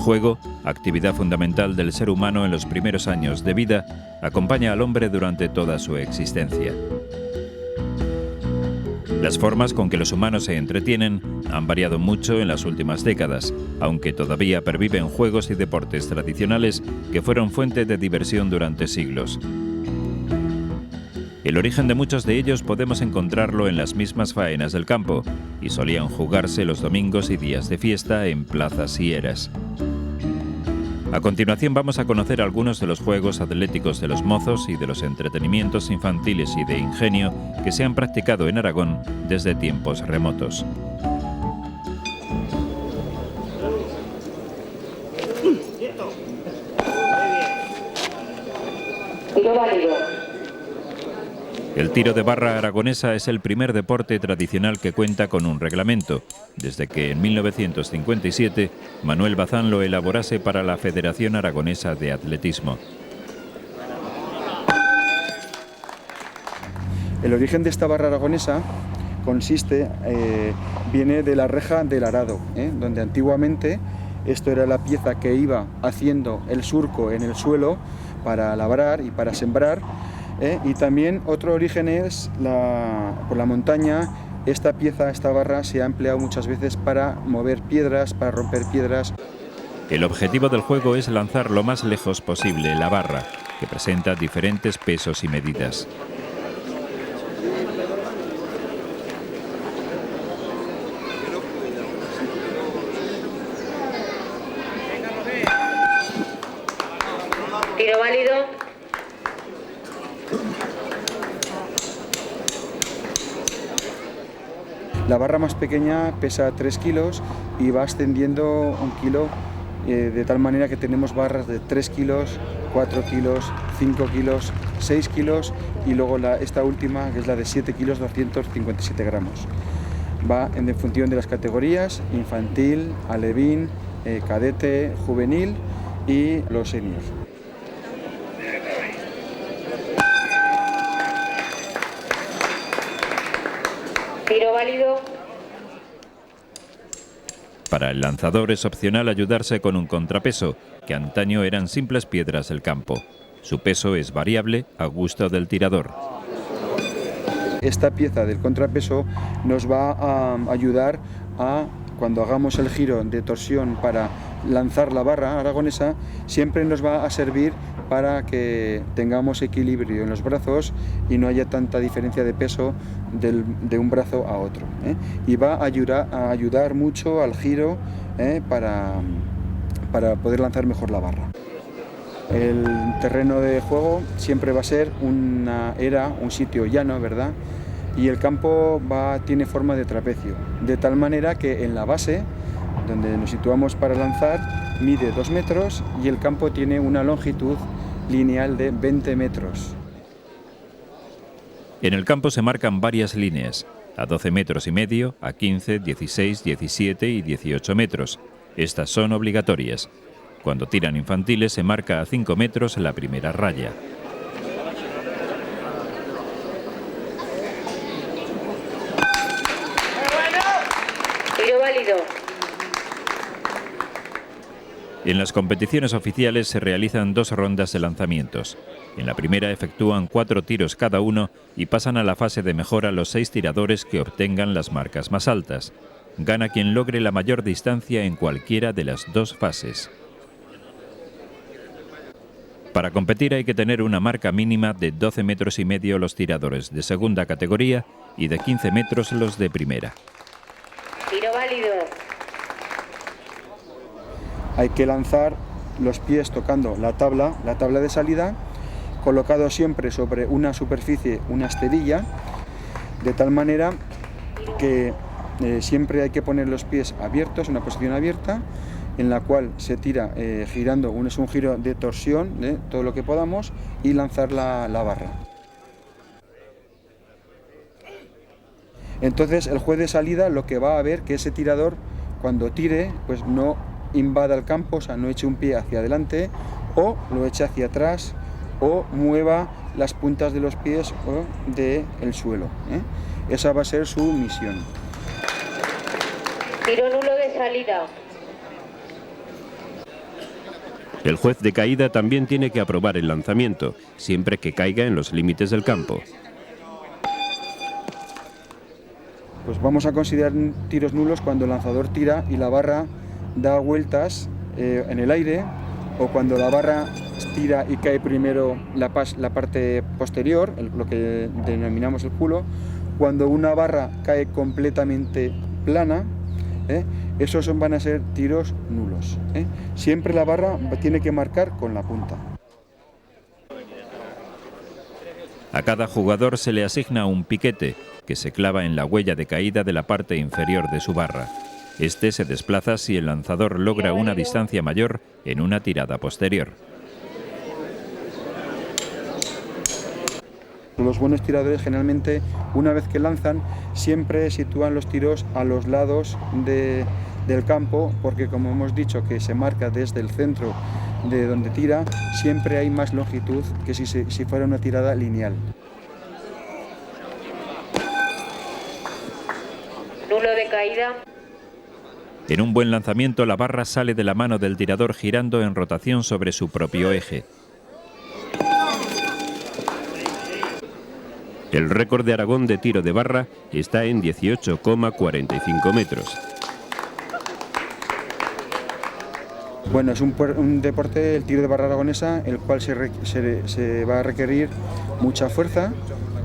juego, actividad fundamental del ser humano en los primeros años de vida, acompaña al hombre durante toda su existencia. Las formas con que los humanos se entretienen han variado mucho en las últimas décadas, aunque todavía perviven juegos y deportes tradicionales que fueron fuente de diversión durante siglos. El origen de muchos de ellos podemos encontrarlo en las mismas faenas del campo, y solían jugarse los domingos y días de fiesta en plazas y eras. A continuación vamos a conocer algunos de los juegos atléticos de los mozos y de los entretenimientos infantiles y de ingenio que se han practicado en Aragón desde tiempos remotos. Tiro válido. El tiro de barra aragonesa es el primer deporte tradicional que cuenta con un reglamento, desde que en 1957 Manuel Bazán lo elaborase para la Federación Aragonesa de Atletismo. El origen de esta barra aragonesa viene de la reja del arado, donde antiguamente esto era la pieza que iba haciendo el surco en el suelo para labrar y para sembrar. Y también otro origen es por la montaña. Esta barra se ha empleado muchas veces para mover piedras, para romper piedras. El objetivo del juego es lanzar lo más lejos posible la barra, que presenta diferentes pesos y medidas. Tiro válido. La barra más pequeña pesa 3 kilos y va ascendiendo 1 kilo, de tal manera que tenemos barras de 3 kilos, 4 kilos, 5 kilos, 6 kilos y luego esta última, que es la de 7 kilos, 257 gramos. Va en función de las categorías: infantil, alevín, cadete, juvenil y los seniors. Tiro válido. Para el lanzador es opcional ayudarse con un contrapeso, que antaño eran simples piedras del campo. Su peso es variable a gusto del tirador. Esta pieza del contrapeso nos va a ayudar cuando hagamos el giro de torsión para lanzar la barra aragonesa, siempre nos va a servir para que tengamos equilibrio en los brazos y no haya tanta diferencia de peso de un brazo a otro, y va a ayudar mucho al giro, para poder lanzar mejor la barra. El terreno de juego siempre va a ser un sitio llano, ¿verdad? Y el campo tiene forma de trapecio, de tal manera que en la base, donde nos situamos para lanzar, mide 2 metros y el campo tiene una longitud lineal de 20 metros. En el campo se marcan varias líneas, a 12 metros y medio, a 15, 16, 17 y 18 metros. Estas son obligatorias. Cuando tiran infantiles se marca a 5 metros la primera raya. Tiro válido. En las competiciones oficiales se realizan 2 rondas de lanzamientos. En la primera efectúan 4 tiros cada uno y pasan a la fase de mejora los 6 tiradores que obtengan las marcas más altas. Gana quien logre la mayor distancia en cualquiera de las 2 fases. Para competir hay que tener una marca mínima de 12 metros y medio los tiradores de segunda categoría y de 15 metros los de primera. Tiro válido. Hay que lanzar los pies tocando la tabla de salida, colocado siempre sobre una superficie, una esterilla, de tal manera que siempre hay que poner los pies abiertos, en una posición abierta, en la cual se tira girando, es un giro de torsión, todo lo que podamos, y lanzar la barra. Entonces el juez de salida lo que va a ver que ese tirador, cuando tire, pues no invada el campo, o sea, no eche un pie hacia adelante o lo eche hacia atrás o mueva las puntas de los pies o del suelo. Esa va a ser su misión. Tiro nulo de salida. El juez de caída también tiene que aprobar el lanzamiento, siempre que caiga en los límites del campo. Pues vamos a considerar tiros nulos cuando el lanzador tira y la barra da vueltas en el aire, o cuando la barra tira y cae primero la parte posterior, lo que denominamos el culo, cuando una barra cae completamente plana, esos van a ser tiros nulos. Siempre la barra tiene que marcar con la punta. A cada jugador se le asigna un piquete que se clava en la huella de caída de la parte inferior de su barra. Este se desplaza si el lanzador logra una distancia mayor en una tirada posterior. Los buenos tiradores generalmente, una vez que lanzan, siempre sitúan los tiros a los lados del campo, porque como hemos dicho que se marca desde el centro de donde tira, siempre hay más longitud que si fuera una tirada lineal. Nulo de caída. En un buen lanzamiento, la barra sale de la mano del tirador girando en rotación sobre su propio eje. El récord de Aragón de tiro de barra está en 18,45 metros. Bueno, es un deporte, el tiro de barra aragonesa, el cual se va a requerir mucha fuerza,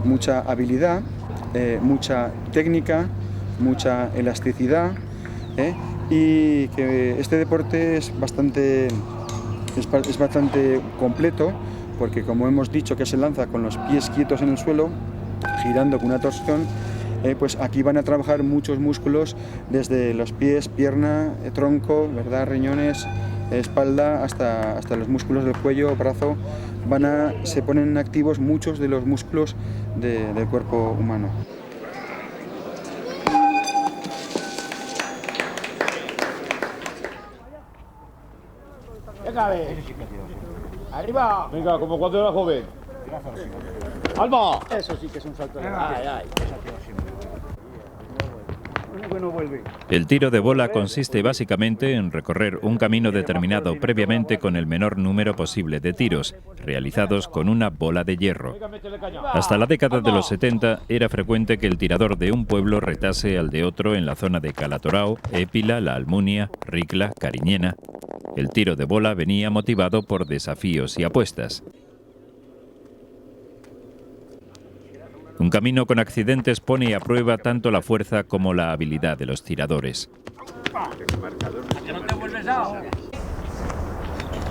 mucha habilidad, mucha técnica, mucha elasticidad, y que este deporte es bastante completo, porque como hemos dicho que se lanza con los pies quietos en el suelo, girando con una torsión, pues aquí van a trabajar muchos músculos desde los pies, pierna, tronco, ¿verdad?, riñones, espalda, hasta los músculos del cuello, brazo. Se ponen activos muchos de los músculos del cuerpo humano. Venga, a ver. Arriba. Venga, como cuando era joven. ¡Alba! Eso sí que es un salto de... Ay, ay. El tiro de bola consiste básicamente en recorrer un camino determinado previamente con el menor número posible de tiros, realizados con una bola de hierro. Hasta la década de los 70 era frecuente que el tirador de un pueblo retase al de otro en la zona de Calatorao, Épila, La Almunia, Ricla, Cariñena. El tiro de bola venía motivado por desafíos y apuestas. Un camino con accidentes pone a prueba tanto la fuerza como la habilidad de los tiradores.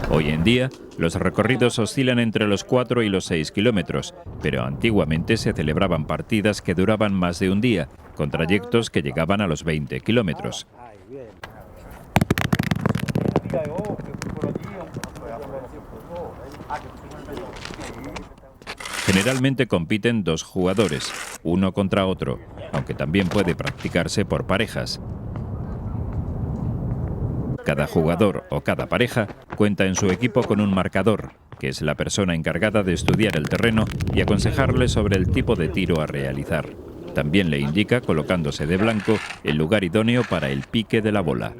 Hoy en día, los recorridos oscilan entre los 4 y los 6 kilómetros, pero antiguamente se celebraban partidas que duraban más de un día, con trayectos que llegaban a los 20 kilómetros. Generalmente compiten dos jugadores, uno contra otro, aunque también puede practicarse por parejas. Cada jugador o cada pareja cuenta en su equipo con un marcador, que es la persona encargada de estudiar el terreno y aconsejarle sobre el tipo de tiro a realizar. También le indica, colocándose de blanco, el lugar idóneo para el pique de la bola.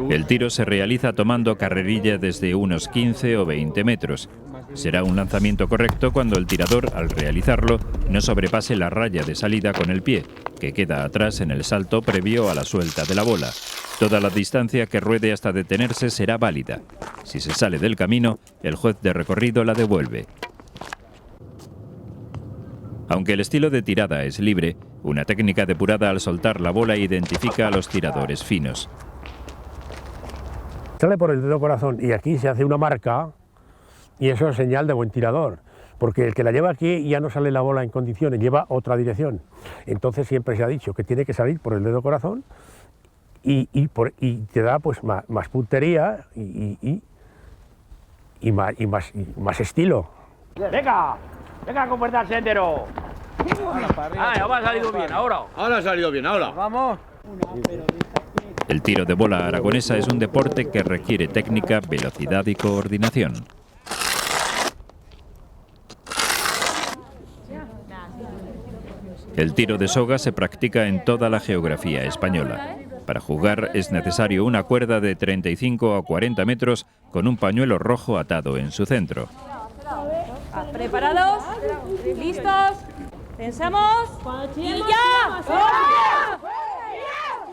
El tiro se realiza tomando carrerilla desde unos 15 o 20 metros. Será un lanzamiento correcto cuando el tirador, al realizarlo, no sobrepase la raya de salida con el pie, que queda atrás en el salto previo a la suelta de la bola. Toda la distancia que ruede hasta detenerse será válida. Si se sale del camino, el juez de recorrido la devuelve. Aunque el estilo de tirada es libre, una técnica depurada al soltar la bola identifica a los tiradores finos. Sale por el dedo corazón y aquí se hace una marca y eso es señal de buen tirador, porque el que la lleva aquí ya no sale la bola en condiciones, lleva otra dirección. Entonces siempre se ha dicho que tiene que salir por el dedo corazón y te da pues más puntería y más estilo. ¡Venga! ¡Venga con fuerza al sendero! ¡Ah, ha salido bien, ahora! Ahora ha salido bien, ahora. ¡Vamos! El tiro de bola aragonesa es un deporte que requiere técnica, velocidad y coordinación. El tiro de soga se practica en toda la geografía española. Para jugar es necesario una cuerda de 35 a 40 metros con un pañuelo rojo atado en su centro. ¿Preparados? ¿Listos? ¿Pensamos? ¡Y ya!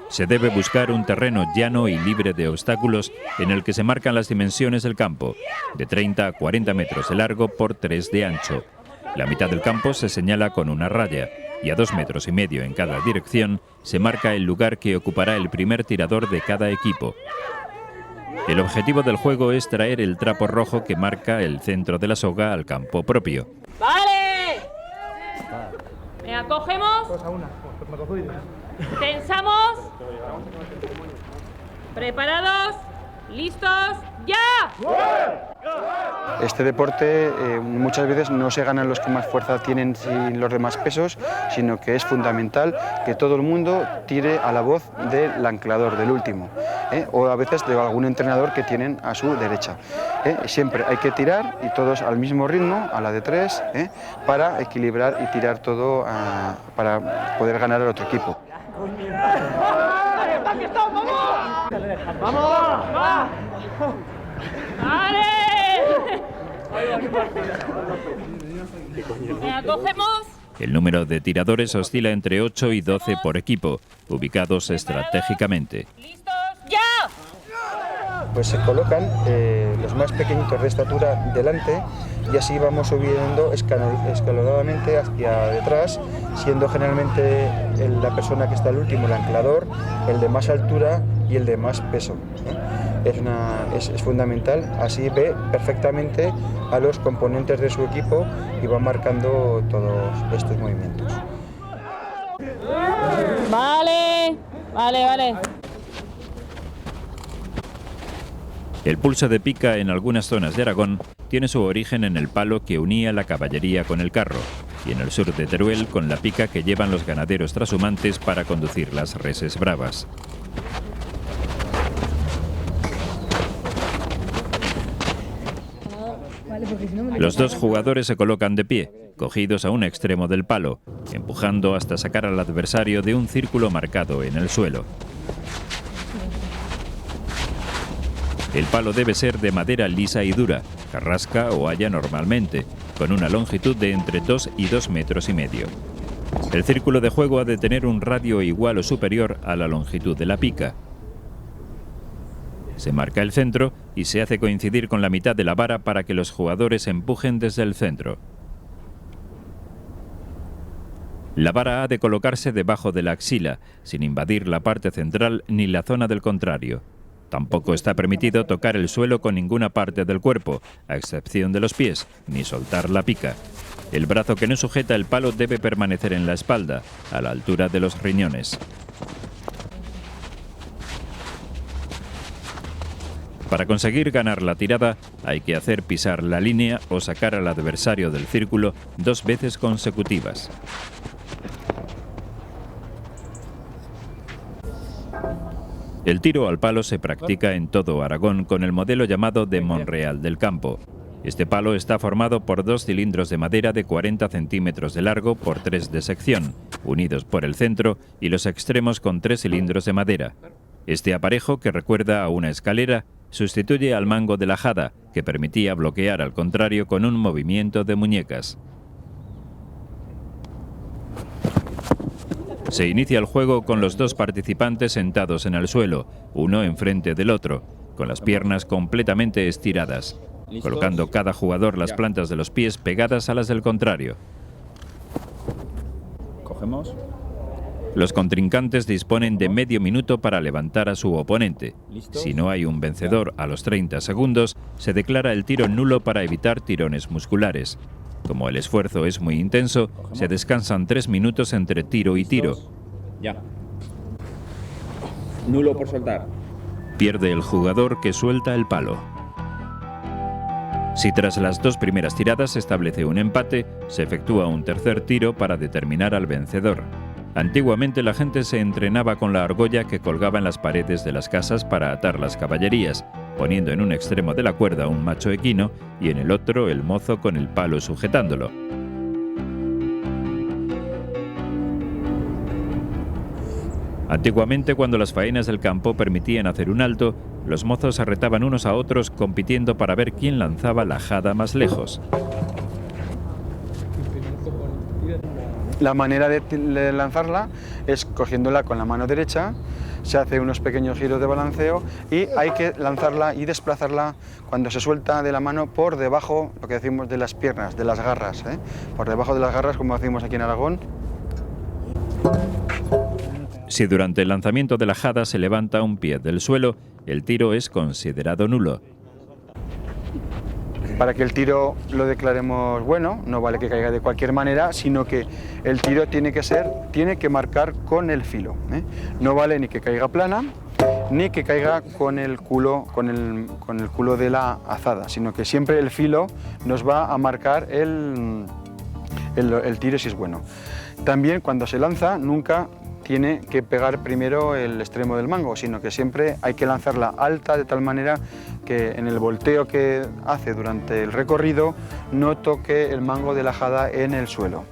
Se debe buscar un terreno llano y libre de obstáculos en el que se marcan las dimensiones del campo, de 30 a 40 metros de largo por 3 de ancho. La mitad del campo se señala con una raya y a 2,5 metros en cada dirección se marca el lugar que ocupará el primer tirador de cada equipo. El objetivo del juego es traer el trapo rojo que marca el centro de la soga al campo propio. ¡Vale! ¿Me acogemos? ¿Pensamos? ¿Preparados? ¿Listos? ¡Ya! Este deporte muchas veces no se ganan los que más fuerza tienen sin los demás pesos, sino que es fundamental que todo el mundo tire a la voz del anclador, del último, o a veces de algún entrenador que tienen a su derecha. Siempre hay que tirar y todos al mismo ritmo, a la de 3, para equilibrar y tirar todo para poder ganar al otro equipo. ¡Vamos! ¡Vale! ¿Me acogemos? El número de tiradores oscila entre 8 y 12 por equipo, ubicados estratégicamente. ¿Listos? ¡Ya! Pues se colocan los más pequeñitos de estatura delante y así vamos subiendo escalonadamente hacia detrás, siendo generalmente la persona que está al último, el anclador, el de más altura y el de más peso. Es fundamental, así ve perfectamente a los componentes de su equipo y va marcando todos estos movimientos. Vale. El pulso de pica en algunas zonas de Aragón tiene su origen en el palo que unía la caballería con el carro, y en el sur de Teruel con la pica que llevan los ganaderos trashumantes para conducir las reses bravas. Los dos jugadores se colocan de pie, cogidos a un extremo del palo, empujando hasta sacar al adversario de un círculo marcado en el suelo. El palo debe ser de madera lisa y dura, carrasca o haya normalmente, con una longitud de entre 2 y 2,5 metros. El círculo de juego ha de tener un radio igual o superior a la longitud de la pica. Se marca el centro y se hace coincidir con la mitad de la vara para que los jugadores empujen desde el centro. La vara ha de colocarse debajo de la axila, sin invadir la parte central ni la zona del contrario. Tampoco está permitido tocar el suelo con ninguna parte del cuerpo, a excepción de los pies, ni soltar la pica. El brazo que no sujeta el palo debe permanecer en la espalda, a la altura de los riñones. Para conseguir ganar la tirada, hay que hacer pisar la línea o sacar al adversario del círculo 2 veces consecutivas. El tiro al palo se practica en todo Aragón con el modelo llamado de Monreal del Campo. Este palo está formado por 2 cilindros de madera de 40 centímetros de largo por 3 de sección, unidos por el centro y los extremos con 3 cilindros de madera. Este aparejo, que recuerda a una escalera, sustituye al mango de la jada, que permitía bloquear al contrario con un movimiento de muñecas. Se inicia el juego con los 2 participantes sentados en el suelo, uno enfrente del otro, con las piernas completamente estiradas, colocando cada jugador las plantas de los pies pegadas a las del contrario. Cogemos. Los contrincantes disponen de medio minuto para levantar a su oponente. Si no hay un vencedor a los 30 segundos, se declara el tiro nulo para evitar tirones musculares. Como el esfuerzo es muy intenso, se descansan 3 minutos entre tiro y tiro. Ya. Nulo por soltar. Pierde el jugador que suelta el palo. Si tras las 2 primeras tiradas se establece un empate, se efectúa un tercer tiro para determinar al vencedor. Antiguamente la gente se entrenaba con la argolla que colgaba en las paredes de las casas para atar las caballerías, poniendo en un extremo de la cuerda un macho equino y en el otro el mozo con el palo sujetándolo. Antiguamente, cuando las faenas del campo permitían hacer un alto, los mozos se retaban unos a otros compitiendo para ver quién lanzaba la jada más lejos. La manera de lanzarla es cogiéndola con la mano derecha, se hace unos pequeños giros de balanceo y hay que lanzarla y desplazarla cuando se suelta de la mano por debajo, lo que decimos de las piernas, de las garras, por debajo de las garras, como decimos aquí en Aragón. Si durante el lanzamiento de la jada se levanta un pie del suelo, el tiro es considerado nulo. Para que el tiro lo declaremos bueno, no vale que caiga de cualquier manera, sino que el tiro tiene que marcar con el filo. No vale ni que caiga plana, ni que caiga con el culo de la azada, sino que siempre el filo nos va a marcar el tiro si es bueno. También cuando se lanza, nunca tiene que pegar primero el extremo del mango, sino que siempre hay que lanzarla alta de tal manera que en el volteo que hace durante el recorrido no toque el mango de la jada en el suelo.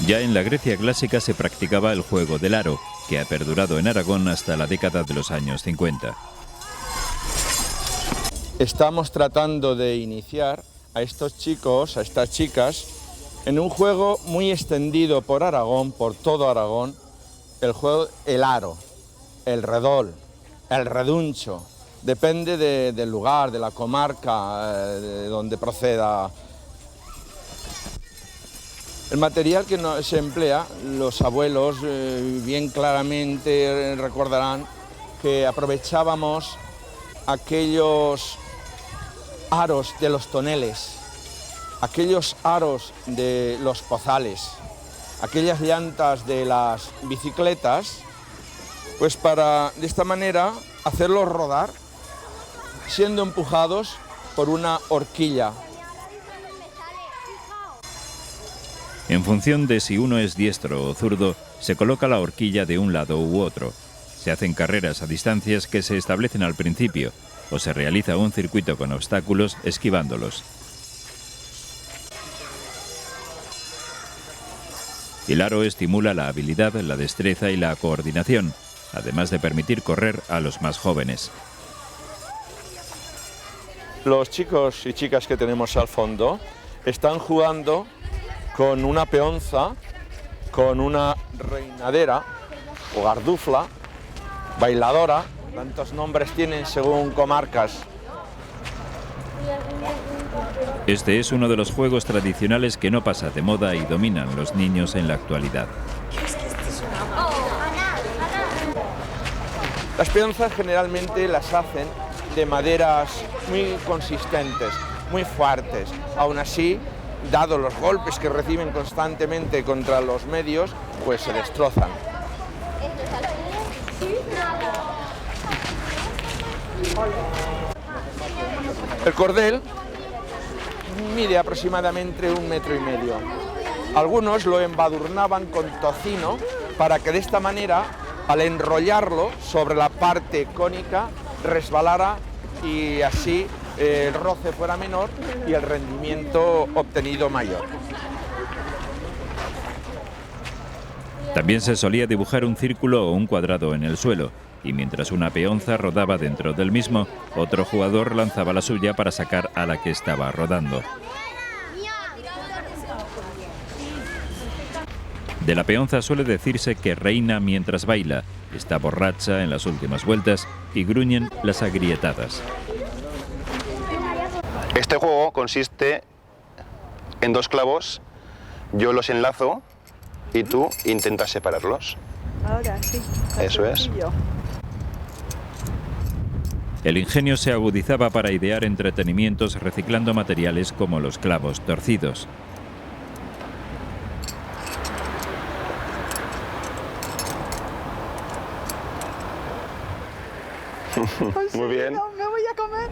Ya en la Grecia clásica se practicaba el juego del aro, que ha perdurado en Aragón hasta la década de los años 50. Estamos tratando de iniciar a estos chicos, a estas chicas, en un juego muy extendido por Aragón, por todo Aragón, el aro, el redol, el reduncho, depende del lugar, de la comarca, de donde proceda. El material que se emplea, los abuelos bien claramente recordarán que aprovechábamos aquellos aros de los toneles, aquellos aros de los pozales, aquellas llantas de las bicicletas, pues para de esta manera hacerlos rodar siendo empujados por una horquilla. En función de si uno es diestro o zurdo, se coloca la horquilla de un lado u otro. Se hacen carreras a distancias que se establecen al principio, o se realiza un circuito con obstáculos esquivándolos. El aro estimula la habilidad, la destreza y la coordinación, además de permitir correr a los más jóvenes. Los chicos y chicas que tenemos al fondo están jugando con una peonza, con una reinadera o gardufla, bailadora, tantos nombres tienen según comarcas. Este es uno de los juegos tradicionales que no pasa de moda y dominan los niños en la actualidad. Las peonzas generalmente las hacen de maderas muy consistentes, muy fuertes. Aún así, dado los golpes que reciben constantemente contra los medios, pues se destrozan. El cordel mide aproximadamente 1,5 metros. Algunos lo embadurnaban con tocino para que de esta manera, al enrollarlo sobre la parte cónica, resbalara y así el roce fuera menor y el rendimiento obtenido mayor. También se solía dibujar un círculo o un cuadrado en el suelo, y mientras una peonza rodaba dentro del mismo, otro jugador lanzaba la suya para sacar a la que estaba rodando. De la peonza suele decirse que reina mientras baila, está borracha en las últimas vueltas y gruñen las agrietadas. Este juego consiste en 2 clavos, yo los enlazo y tú intentas separarlos. Ahora sí. Eso es. El ingenio se agudizaba para idear entretenimientos reciclando materiales como los clavos torcidos. Muy bien. No, me voy a comer.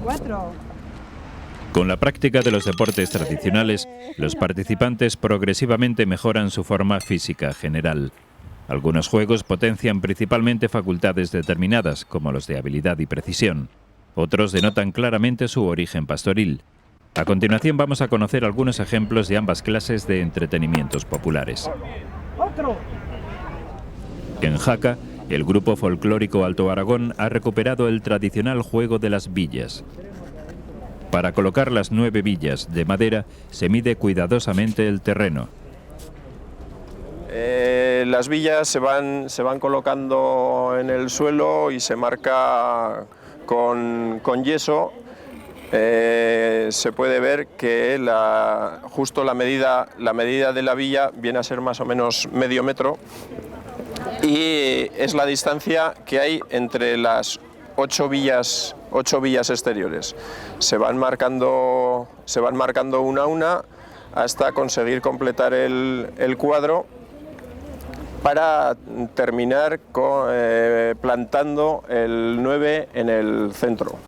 4. Con la práctica de los deportes tradicionales, los participantes progresivamente mejoran su forma física general. Algunos juegos potencian principalmente facultades determinadas, como los de habilidad y precisión. Otros denotan claramente su origen pastoril. A continuación vamos a conocer algunos ejemplos de ambas clases de entretenimientos populares. En Jaca, el grupo folclórico Alto Aragón ha recuperado el tradicional juego de las villas. Para colocar las 9 villas de madera se mide cuidadosamente el terreno. Las villas se van colocando en el suelo y se marca con yeso. Se puede ver que justo la medida de la villa viene a ser más o menos medio metro y es la distancia que hay entre las 8 villas exteriores. Se van marcando una a una hasta conseguir completar el cuadro para terminar plantando el 9 en el centro.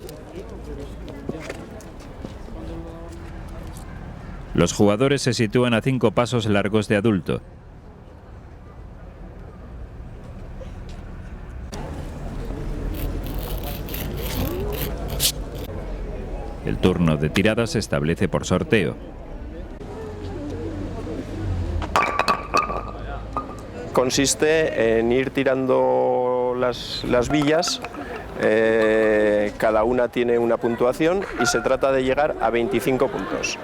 Los jugadores se sitúan a 5 pasos largos de adulto. El turno de tirada se establece por sorteo. Consiste en ir tirando las villas, cada una tiene una puntuación y se trata de llegar a 25 puntos.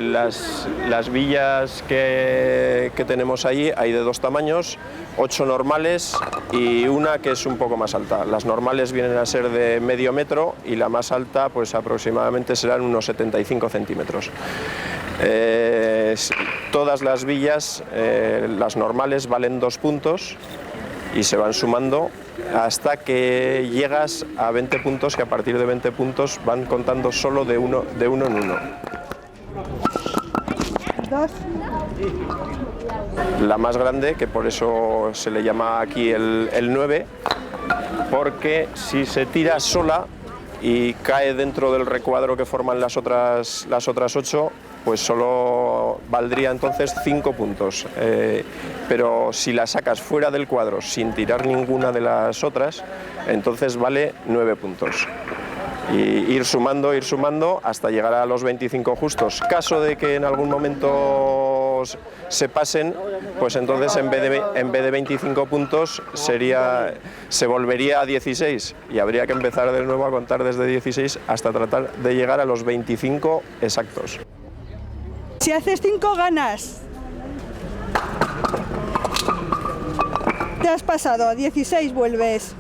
Las villas que tenemos allí hay de 2 tamaños, 8 normales y una que es un poco más alta. Las normales vienen a ser de medio metro y la más alta pues aproximadamente serán unos 75 centímetros. Todas las villas, las normales, valen 2 puntos y se van sumando hasta que llegas a 20 puntos, que a partir de 20 puntos van contando solo de uno en uno. 2. La más grande, que por eso se le llama aquí el 9, porque si se tira sola y cae dentro del recuadro que forman las otras 8, pues solo valdría entonces 5 puntos. Pero si la sacas fuera del cuadro sin tirar ninguna de las otras, entonces vale 9 puntos. Y ir sumando hasta llegar a los 25 justos. Caso de que en algún momento se pasen, pues entonces en vez de 25 puntos se volvería a 16 y habría que empezar de nuevo a contar desde 16 hasta tratar de llegar a los 25 exactos. Si haces 5 ganas. Te has pasado, 16 vuelves.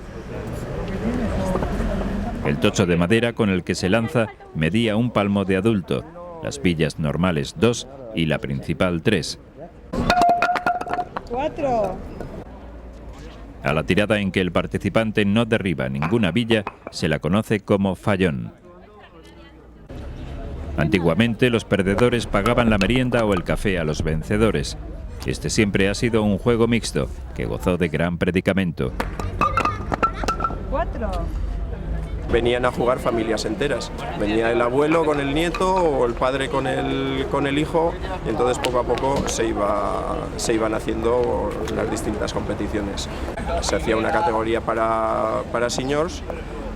El tocho de madera con el que se lanza medía 1 palmo de adulto, las villas normales 2 y la principal 3. 4. A la tirada en que el participante no derriba ninguna villa se la conoce como fallón. Antiguamente los perdedores pagaban la merienda o el café a los vencedores. Este siempre ha sido un juego mixto que gozó de gran predicamento. 4. Venían a jugar familias enteras. Venía el abuelo con el nieto o el padre con el hijo y entonces poco a poco se iban haciendo las distintas competiciones. Se hacía una categoría para seniors,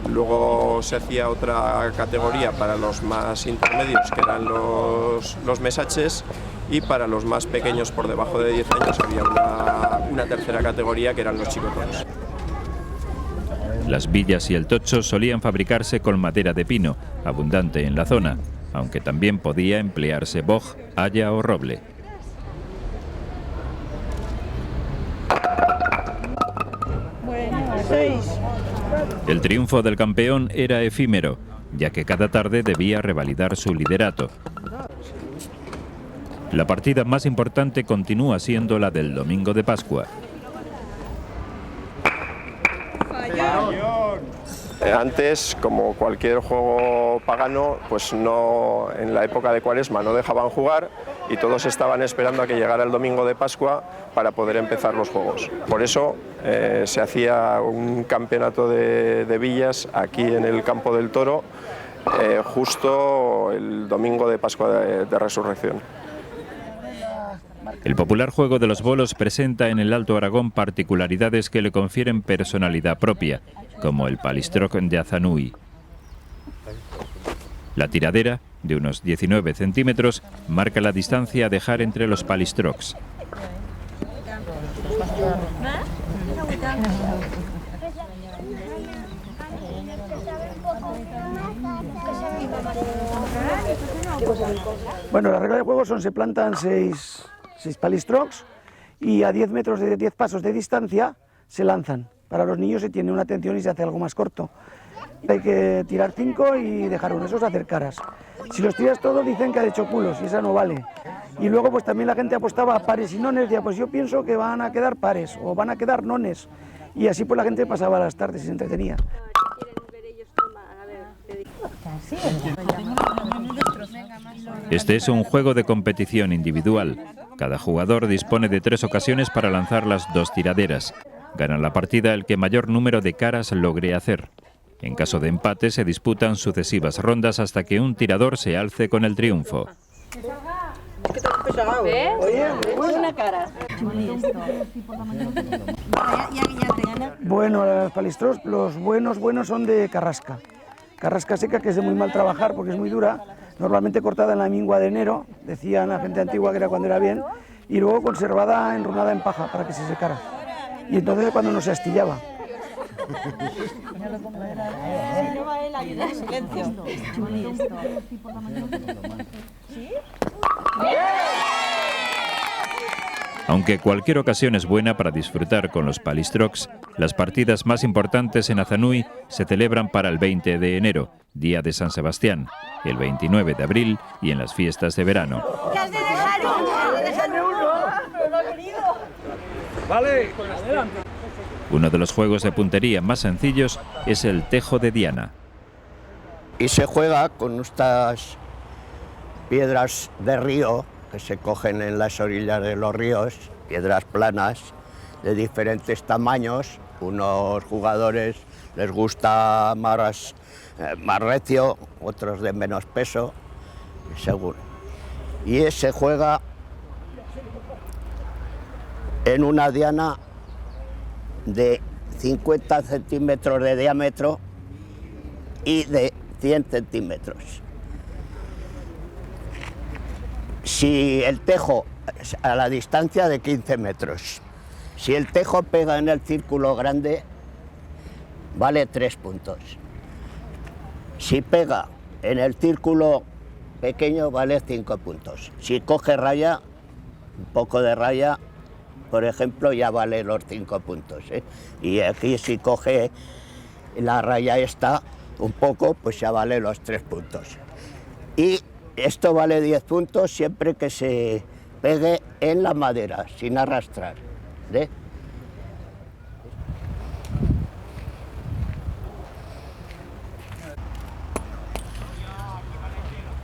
luego se hacía otra categoría para los más intermedios, que eran los mesaches, y para los más pequeños por debajo de 10 años había una tercera categoría que eran los chicotones. Las villas y el tocho solían fabricarse con madera de pino, abundante en la zona, aunque también podía emplearse boj, haya o roble. Bueno, 6. El triunfo del campeón era efímero, ya que cada tarde debía revalidar su liderato. La partida más importante continúa siendo la del domingo de Pascua. Antes, como cualquier juego pagano, pues no, en la época de Cuaresma no dejaban jugar y todos estaban esperando a que llegara el domingo de Pascua para poder empezar los juegos. Por eso se hacía un campeonato de villas aquí en el Campo del Toro, justo el domingo de Pascua de Resurrección. El popular juego de los bolos presenta en el Alto Aragón particularidades que le confieren personalidad propia. como el palistroc de Azanui. La tiradera, de unos 19 centímetros, marca la distancia a dejar entre los palistrocs. Bueno, la regla de juego son: se plantan seis palistrocs y a 10 metros de 10 pasos de distancia se lanzan. Para los niños se tiene una atención y se hace algo más corto. Hay que tirar 5 y dejar uno, eso es hacer caras. Si los tiras todos dicen que ha hecho culos y esa no vale. Y luego pues también la gente apostaba a pares y nones, decía pues yo pienso que van a quedar pares o van a quedar nones. Y así pues la gente pasaba las tardes y se entretenía. Este es un juego de competición individual. Cada jugador dispone de 3 ocasiones para lanzar las 2 tiraderas. Gana la partida el que mayor número de caras logre hacer. En caso de empate se disputan sucesivas rondas hasta que un tirador se alce con el triunfo. Una cara. Bueno, los palistrocs, los buenos son de carrasca. Carrasca seca, que es de muy mal trabajar porque es muy dura, normalmente cortada en la mingua de enero, decían la gente antigua que era cuando era bien, y luego conservada enrunada en paja para que se secara. Y entonces cuando no se astillaba. Aunque cualquier ocasión es buena para disfrutar con los palistrocs, las partidas más importantes en Azanui se celebran para el 20 de enero, día de San Sebastián, el 29 de abril y en las fiestas de verano. Uno de los juegos de puntería más sencillos es el tejo de diana. Y se juega con estas piedras de río que se cogen en las orillas de los ríos, piedras planas de diferentes tamaños. Unos jugadores les gusta más recio, otros de menos peso, según. Y se juega en una diana de 50 centímetros de diámetro y de 100 centímetros. Si el tejo, a la distancia de 15 metros, si el tejo pega en el círculo grande, vale 3 puntos. Si pega en el círculo pequeño, vale 5 puntos. Si coge raya, un poco de raya, por ejemplo, ya vale los 5 puntos, ¿eh? Y aquí si coge la raya esta un poco, pues ya vale los 3 puntos. Y esto vale 10 puntos siempre que se pegue en la madera, sin arrastrar, ¿eh?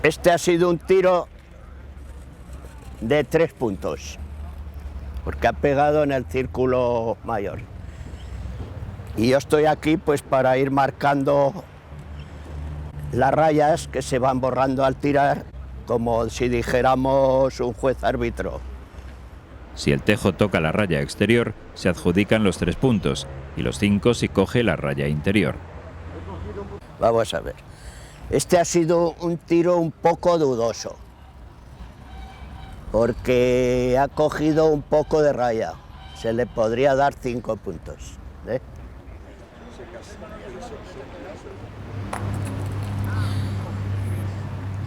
Este ha sido un tiro de 3 puntos, porque ha pegado en el círculo mayor. Y yo estoy aquí pues para ir marcando las rayas que se van borrando al tirar, como si dijéramos un juez árbitro. Si el tejo toca la raya exterior, se adjudican los 3 puntos, y los 5 si coge la raya interior. Vamos a ver. Este ha sido un tiro un poco dudoso, porque ha cogido un poco de raya. Se le podría dar 5 puntos, ¿eh?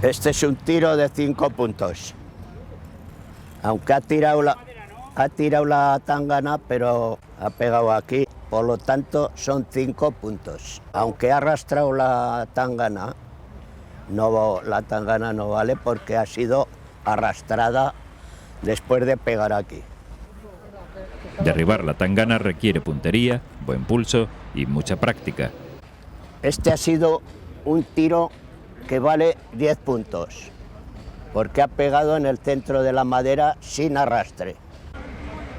Este es un tiro de 5 puntos. Aunque ha tirado la tangana, pero ha pegado aquí. Por lo tanto, son 5 puntos. Aunque ha arrastrado la tangana no vale porque ha sido arrastrada después de pegar aquí. Derribar la tangana requiere puntería, buen pulso y mucha práctica. Este ha sido un tiro que vale 10 puntos, porque ha pegado en el centro de la madera sin arrastre.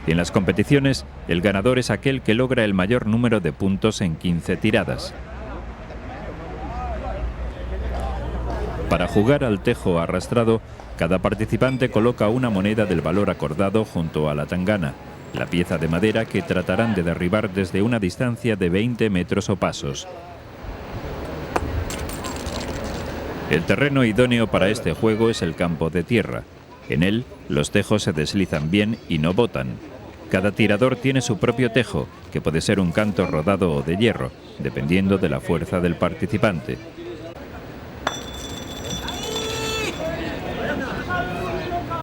En las competiciones, el ganador es aquel que logra el mayor número de puntos en 15 tiradas. Para jugar al tejo arrastrado, cada participante coloca una moneda del valor acordado junto a la tangana. la pieza de madera que tratarán de derribar desde una distancia de 20 metros o pasos. El terreno idóneo para este juego es el campo de tierra. En él, los tejos se deslizan bien y no botan. Cada tirador tiene su propio tejo, que puede ser un canto rodado o de hierro, dependiendo de la fuerza del participante.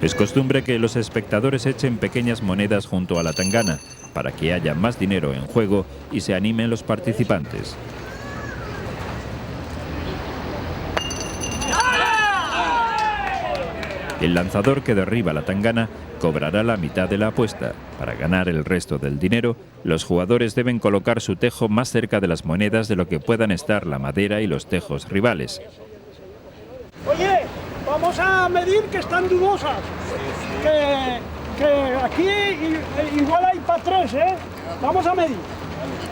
Es costumbre que los espectadores echen pequeñas monedas junto a la tangana, para que haya más dinero en juego y se animen los participantes. El lanzador que derriba la tangana cobrará la mitad de la apuesta. Para ganar el resto del dinero, los jugadores deben colocar su tejo más cerca de las monedas de lo que puedan estar la madera y los tejos rivales. Oye, vamos a medir que están dudosas. Que aquí igual hay para 3, ¿eh? Vamos a medir.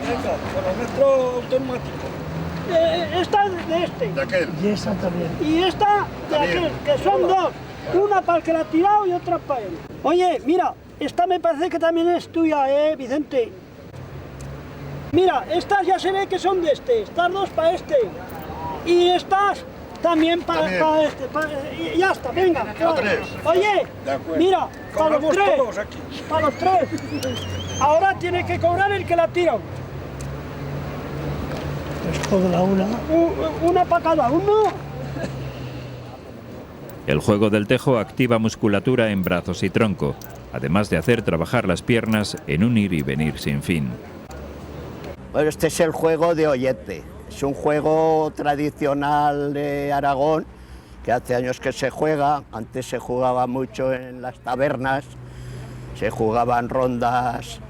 Venga, cronómetro automático. Esta de este. De aquel. Y esa también. Y esta de aquel, que son dos. Una para el que la ha tirado y otra para él. Oye, mira, esta me parece que también es tuya, Vicente. Mira, estas ya se ve que son de este, estas dos para este. Y estas también para este. Y ya está, venga. Oye, mira, para los tres. Para los tres. Ahora tiene que cobrar el que la ha tirado. Pues cobra una para cada uno. El juego del tejo activa musculatura en brazos y tronco, además de hacer trabajar las piernas en un ir y venir sin fin. Bueno, este es el juego de Ollete. Es un juego tradicional de Aragón, que hace años que se juega. Antes se jugaba mucho en las tabernas, se jugaban rondas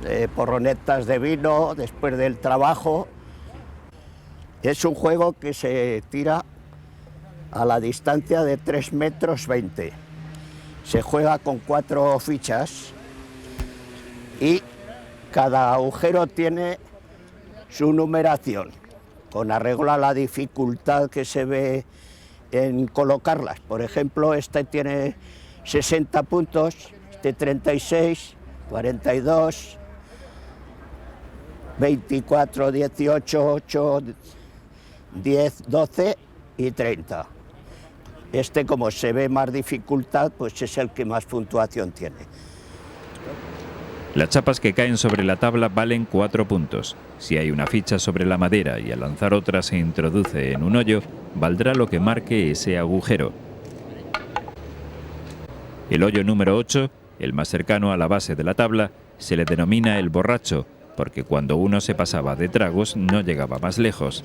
de porronetas de vino después del trabajo. Es un juego que se tira a la distancia de 3,20 metros. Se juega con 4 fichas y cada agujero tiene su numeración, con arreglo a la dificultad que se ve en colocarlas. Por ejemplo, este tiene 60 puntos, este 36, 42, 24, 18, 8, 10, 12 y 30. Este, como se ve más dificultad, pues es el que más puntuación tiene. Las chapas que caen sobre la tabla valen 4 puntos. Si hay una ficha sobre la madera y al lanzar otra se introduce en un hoyo, valdrá lo que marque ese agujero. El hoyo número 8, el más cercano a la base de la tabla, se le denomina el borracho, porque cuando uno se pasaba de tragos no llegaba más lejos.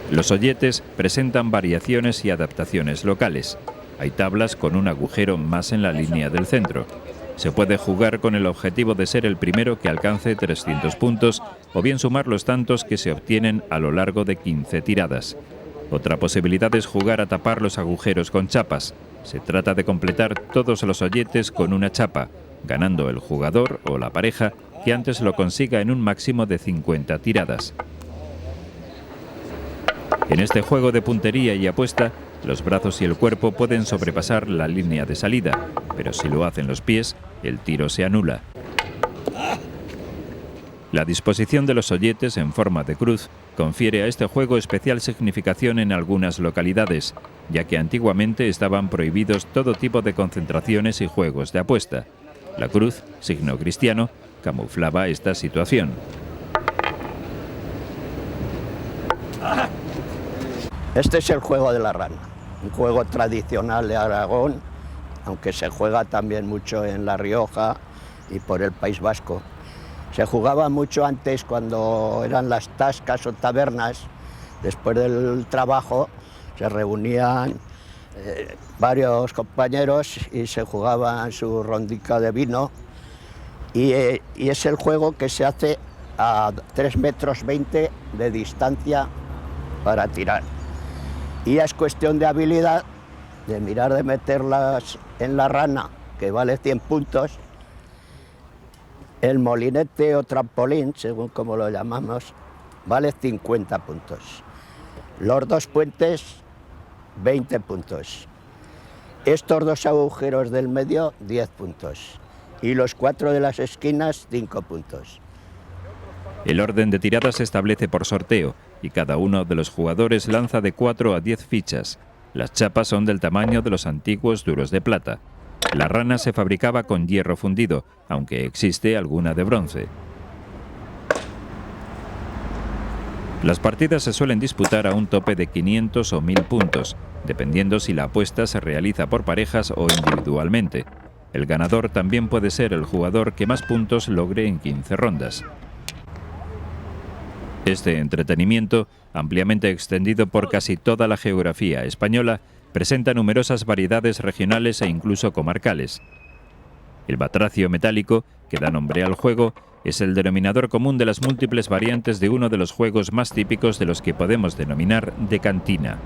Los holletes presentan variaciones y adaptaciones locales. Hay tablas con un agujero más en la línea del centro. Se puede jugar con el objetivo de ser el primero que alcance 300 puntos o bien sumar los tantos que se obtienen a lo largo de 15 tiradas. Otra posibilidad es jugar a tapar los agujeros con chapas. Se trata de completar todos los holletes con una chapa, ganando el jugador o la pareja que antes lo consiga en un máximo de 50 tiradas. En este juego de puntería y apuesta, los brazos y el cuerpo pueden sobrepasar la línea de salida, pero si lo hacen los pies, el tiro se anula. La disposición de los holletes en forma de cruz confiere a este juego especial significación en algunas localidades, ya que antiguamente estaban prohibidos todo tipo de concentraciones y juegos de apuesta. La cruz, signo cristiano, camuflaba esta situación. Este es el juego de la rana, un juego tradicional de Aragón, aunque se juega también mucho en La Rioja y por el País Vasco. Se jugaba mucho antes cuando eran las tascas o tabernas, después del trabajo se reunían varios compañeros y se jugaban su rondica de vino y es el juego que se hace a 3,20 metros de distancia para tirar. Y ya es cuestión de habilidad, de mirar de meterlas en la rana, que vale 100 puntos, el molinete o trampolín, según como lo llamamos, vale 50 puntos. Los 2 puentes, 20 puntos. Estos 2 agujeros del medio, 10 puntos. Y los 4 de las esquinas, 5 puntos. El orden de tiradas se establece por sorteo y cada uno de los jugadores lanza de 4 a 10 fichas. Las chapas son del tamaño de los antiguos duros de plata. La rana se fabricaba con hierro fundido, aunque existe alguna de bronce. Las partidas se suelen disputar a un tope de 500 o 1000 puntos, dependiendo si la apuesta se realiza por parejas o individualmente. El ganador también puede ser el jugador que más puntos logre en 15 rondas. Este entretenimiento, ampliamente extendido por casi toda la geografía española, presenta numerosas variedades regionales e incluso comarcales. El batracio metálico, que da nombre al juego, es el denominador común de las múltiples variantes de uno de los juegos más típicos de los que podemos denominar de cantina.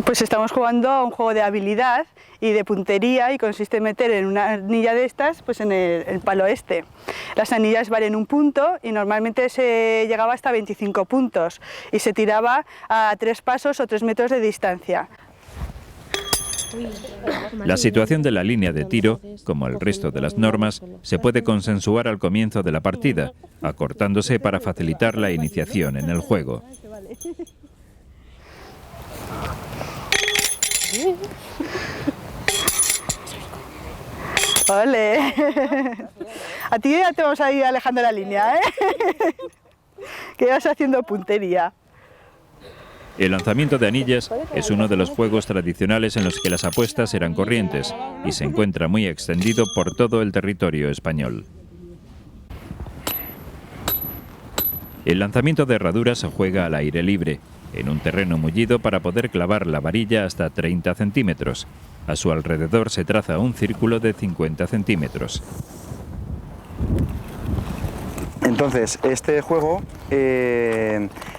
Pues estamos jugando a un juego de habilidad y de puntería y consiste en meter en una anilla de estas, pues en el palo este. Las anillas valen 1 punto y normalmente se llegaba hasta 25 puntos y se tiraba a 3 pasos o 3 metros de distancia. La situación de la línea de tiro, como el resto de las normas, se puede consensuar al comienzo de la partida, acortándose para facilitar la iniciación en el juego. ¡Ole! A ti ya te vamos a ir alejando la línea, ¿eh? Que vas haciendo puntería. El lanzamiento de anillas es uno de los juegos tradicionales en los que las apuestas eran corrientes y se encuentra muy extendido por todo el territorio español. El lanzamiento de herraduras se juega al aire libre, en un terreno mullido para poder clavar la varilla hasta 30 centímetros. A su alrededor se traza un círculo de 50 centímetros. Entonces, este juego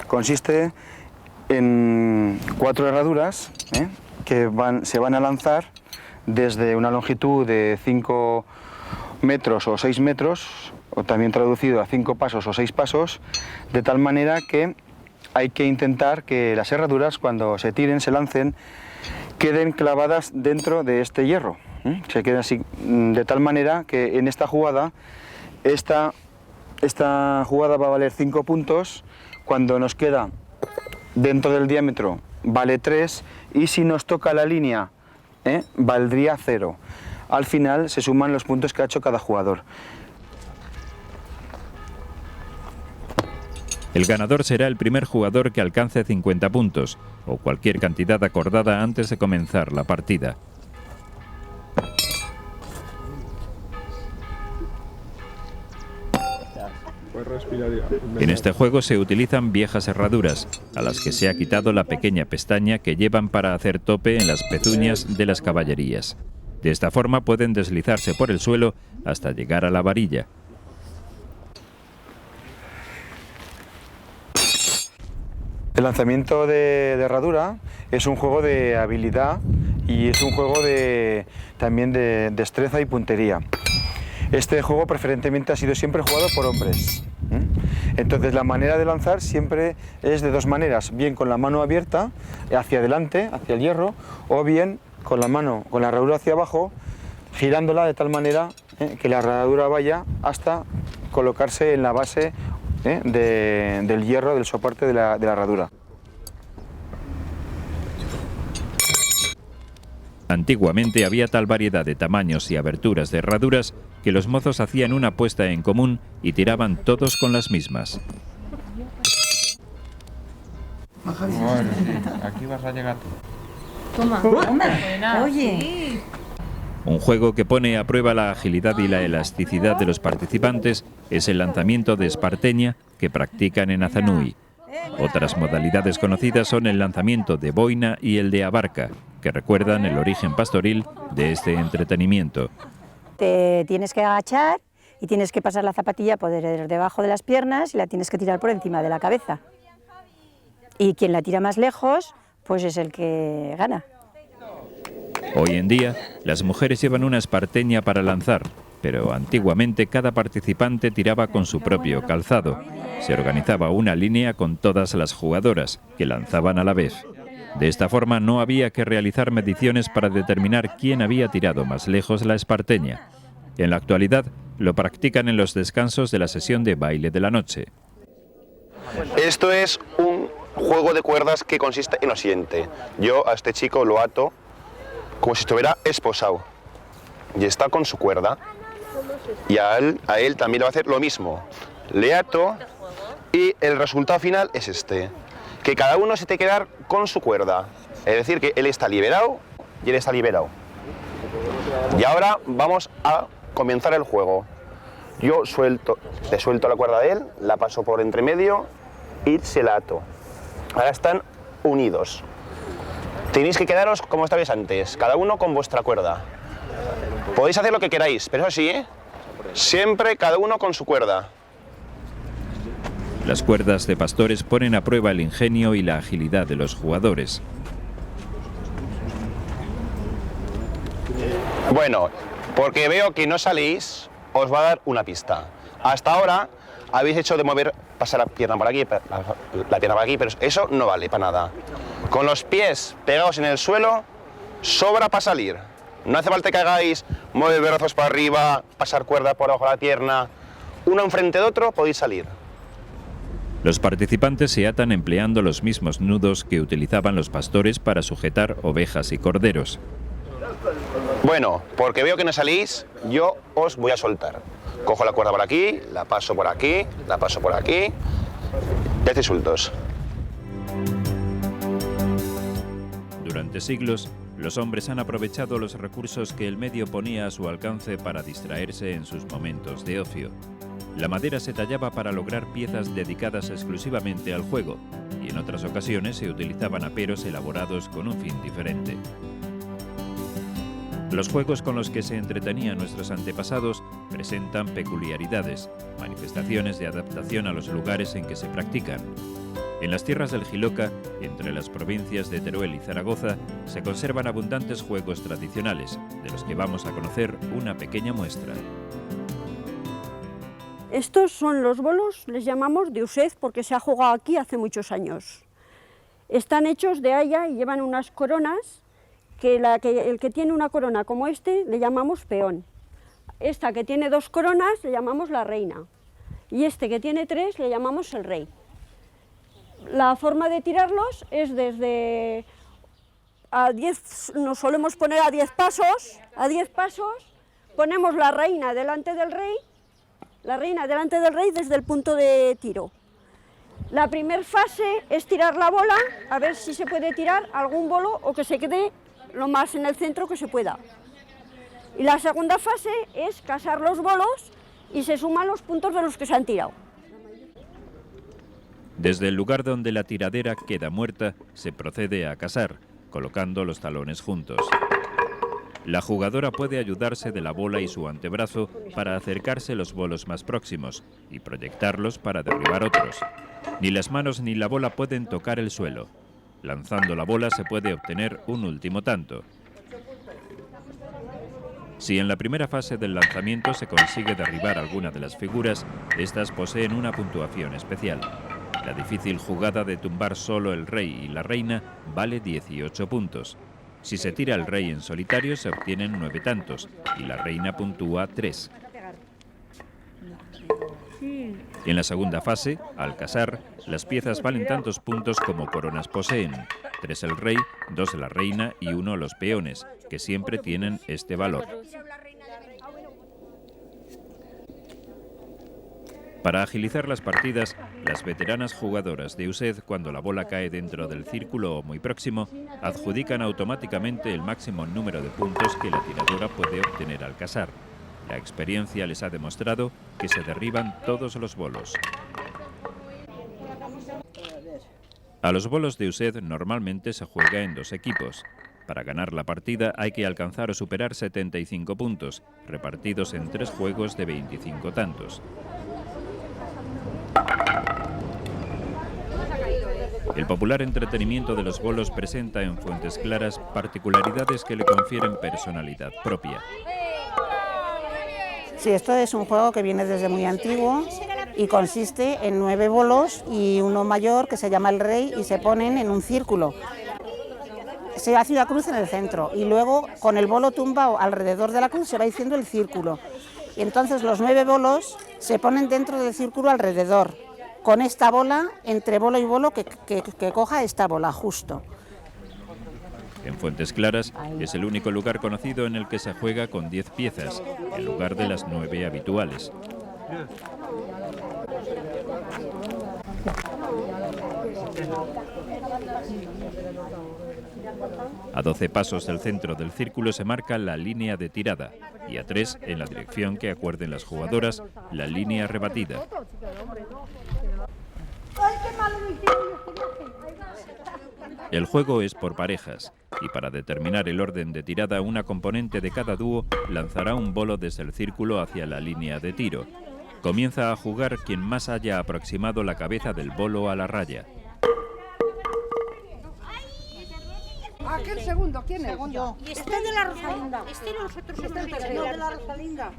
consiste en 4 herraduras que se van a lanzar desde una longitud de 5 metros o 6 metros, o también traducido a 5 pasos o 6 pasos, de tal manera que hay que intentar que las herraduras, cuando se tiren, se lancen, queden clavadas dentro de este hierro. Se queden así, de tal manera que en esta jugada, esta jugada va a valer 5 puntos, cuando nos queda dentro del diámetro vale 3 y si nos toca la línea valdría 0. Al final se suman los puntos que ha hecho cada jugador. El ganador será el primer jugador que alcance 50 puntos, o cualquier cantidad acordada antes de comenzar la partida. En este juego se utilizan viejas herraduras, a las que se ha quitado la pequeña pestaña que llevan para hacer tope en las pezuñas de las caballerías. De esta forma pueden deslizarse por el suelo hasta llegar a la varilla. El lanzamiento de herradura es un juego de habilidad y es un juego también de destreza y puntería. Este juego preferentemente ha sido siempre jugado por hombres. Entonces la manera de lanzar siempre es de 2 maneras, bien con la mano abierta hacia adelante, hacia el hierro, o bien con la mano, con la herradura hacia abajo, girándola de tal manera que la herradura vaya hasta colocarse en la base del hierro, del soporte de la herradura. Antiguamente había tal variedad de tamaños y aberturas de herraduras que los mozos hacían una apuesta en común y tiraban todos con las mismas. Bueno, sí, aquí vas a llegar tú. Toma. Oye. Un juego que pone a prueba la agilidad y la elasticidad de los participantes es el lanzamiento de esparteña que practican en Azanui. Otras modalidades conocidas son el lanzamiento de boina y el de abarca, que recuerdan el origen pastoril de este entretenimiento. Te tienes que agachar y tienes que pasar la zapatilla por debajo de las piernas y la tienes que tirar por encima de la cabeza. Y quien la tira más lejos, pues es el que gana. Hoy en día, las mujeres llevan una esparteña para lanzar, pero antiguamente cada participante tiraba con su propio calzado. se organizaba una línea con todas las jugadoras, que lanzaban a la vez. De esta forma no había que realizar mediciones para determinar quién había tirado más lejos la esparteña. En la actualidad lo practican en los descansos de la sesión de baile de la noche. Esto es un juego de cuerdas que consiste en lo siguiente. Yo a este chico lo ato como si estuviera esposado y está con su cuerda, y a él también le va a hacer lo mismo. Le ato y el resultado final es este, que cada uno se tiene que quedar con su cuerda, es decir, que él está liberado y él está liberado. Y ahora vamos a comenzar el juego. Yo le suelto la cuerda de él, la paso por entre medio y se la ato. Ahora están unidos. Tenéis que quedaros como estabais antes, cada uno con vuestra cuerda. Podéis hacer lo que queráis, pero eso sí, siempre cada uno con su cuerda. Las cuerdas de pastores ponen a prueba el ingenio y la agilidad de los jugadores. Bueno, porque veo que no salís, os va a dar una pista. Hasta ahora habéis hecho de mover, pasar la pierna por aquí, la pierna por aquí, pero eso no vale para nada. Con los pies pegados en el suelo, sobra para salir. No hace falta que hagáis mover brazos para arriba, pasar cuerda por debajo de la pierna. Uno enfrente de otro podéis salir. Los participantes se atan empleando los mismos nudos que utilizaban los pastores para sujetar ovejas y corderos. Bueno, porque veo que no salís, yo os voy a soltar. Cojo la cuerda por aquí, la paso por aquí, la paso por aquí. Ya estáis sueltos. Durante siglos, los hombres han aprovechado los recursos que el medio ponía a su alcance para distraerse en sus momentos de ocio. La madera se tallaba para lograr piezas dedicadas exclusivamente al juego, y en otras ocasiones se utilizaban aperos elaborados con un fin diferente. Los juegos con los que se entretenían nuestros antepasados presentan peculiaridades, manifestaciones de adaptación a los lugares en que se practican. En las tierras del Jiloca, entre las provincias de Teruel y Zaragoza, se conservan abundantes juegos tradicionales, de los que vamos a conocer una pequeña muestra. Estos son los bolos, les llamamos de Used porque se ha jugado aquí hace muchos años. Están hechos de haya y llevan unas coronas, el que tiene una corona como este le llamamos peón. Esta que tiene dos coronas le llamamos la reina. Y este que tiene tres le llamamos el rey. La forma de tirarlos es desde a 10, nos solemos poner a 10 pasos, ponemos la reina delante del rey, desde el punto de tiro. La primera fase es tirar la bola, a ver si se puede tirar algún bolo o que se quede lo más en el centro que se pueda. Y la segunda fase es casar los bolos y se suman los puntos de los que se han tirado. Desde el lugar donde la tiradera queda muerta, se procede a casar, colocando los talones juntos. La jugadora puede ayudarse de la bola y su antebrazo para acercarse los bolos más próximos y proyectarlos para derribar otros. Ni las manos ni la bola pueden tocar el suelo. Lanzando la bola se puede obtener un último tanto. Si en la primera fase del lanzamiento se consigue derribar alguna de las figuras, estas poseen una puntuación especial. La difícil jugada de tumbar solo el rey y la reina vale 18 puntos. Si se tira el rey en solitario se obtienen 9 tantos y la reina puntúa 3. En la segunda fase, al casar, las piezas valen tantos puntos como coronas poseen. 3 el rey, 2 la reina y 1 los peones, que siempre tienen este valor. Para agilizar las partidas, las veteranas jugadoras de Used, cuando la bola cae dentro del círculo o muy próximo, adjudican automáticamente el máximo número de puntos que la tiradora puede obtener al casar. La experiencia les ha demostrado que se derriban todos los bolos. A los bolos de Used normalmente se juega en 2 equipos. Para ganar la partida hay que alcanzar o superar 75 puntos, repartidos en 3 juegos de 25 tantos. El popular entretenimiento de los bolos presenta en Fuentes Claras particularidades que le confieren personalidad propia. Sí, esto es un juego que viene desde muy antiguo y consiste en 9 bolos y uno mayor que se llama el rey y se ponen en un círculo. Se hace una cruz en el centro y luego con el bolo tumbado alrededor de la cruz se va haciendo el círculo. Y entonces los 9 bolos se ponen dentro del círculo alrededor, con esta bola, entre bolo y bolo, que coja esta bola justo. En Fuentes Claras es el único lugar conocido en el que se juega con 10 piezas, en lugar de las 9 habituales. A 12 pasos del centro del círculo se marca la línea de tirada y a 3, en la dirección que acuerden las jugadoras, la línea rebatida. El juego es por parejas y para determinar el orden de tirada una componente de cada dúo lanzará un bolo desde el círculo hacia la línea de tiro. Comienza a jugar quien más haya aproximado la cabeza del bolo a la raya. Aquel segundo, ¿quién es? Segundo. Y este de la Rosalinda. Este nosotros somos de la Rosalinda.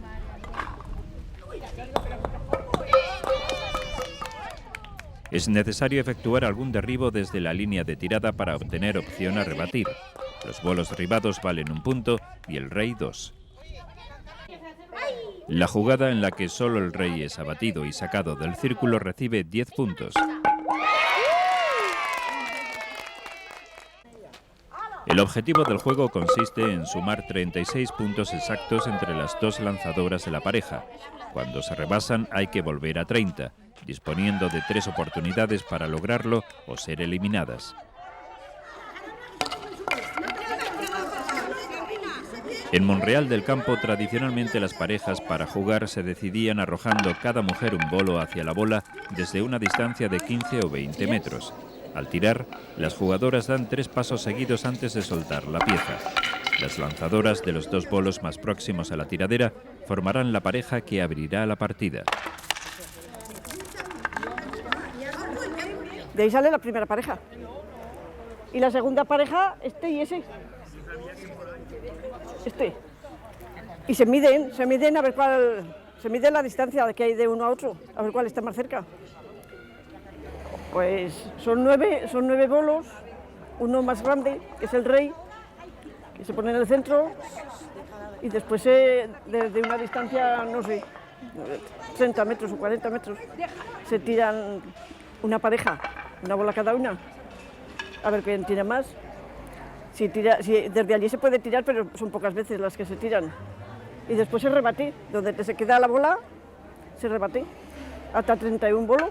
Es necesario efectuar algún derribo desde la línea de tirada para obtener opción a rebatir. Los bolos derribados valen 1 punto y el rey 2. La jugada en la que solo el rey es abatido y sacado del círculo recibe 10 puntos. El objetivo del juego consiste en sumar 36 puntos exactos entre las 2 lanzadoras de la pareja. Cuando se rebasan hay que volver a 30, disponiendo de 3 oportunidades para lograrlo o ser eliminadas. En Monreal del Campo, tradicionalmente las parejas para jugar se decidían arrojando cada mujer un bolo hacia la bola desde una distancia de 15 o 20 metros. Al tirar, las jugadoras dan 3 pasos seguidos antes de soltar la pieza. Las lanzadoras de los 2 bolos más próximos a la tiradera formarán la pareja que abrirá la partida. De ahí sale la primera pareja. Y la segunda pareja, este y ese. Este. Y se miden a ver cuál. Se mide la distancia que hay de uno a otro, a ver cuál está más cerca. Pues son 9 bolos, uno más grande, que es el rey, que se pone en el centro, y después desde una distancia, no sé, 30 metros o 40 metros, se tiran una pareja, una bola cada una, a ver quién tira más. Si desde allí se puede tirar, pero son pocas veces las que se tiran. Y después se rebate, donde se queda la bola, se rebate, hasta 31 bolos.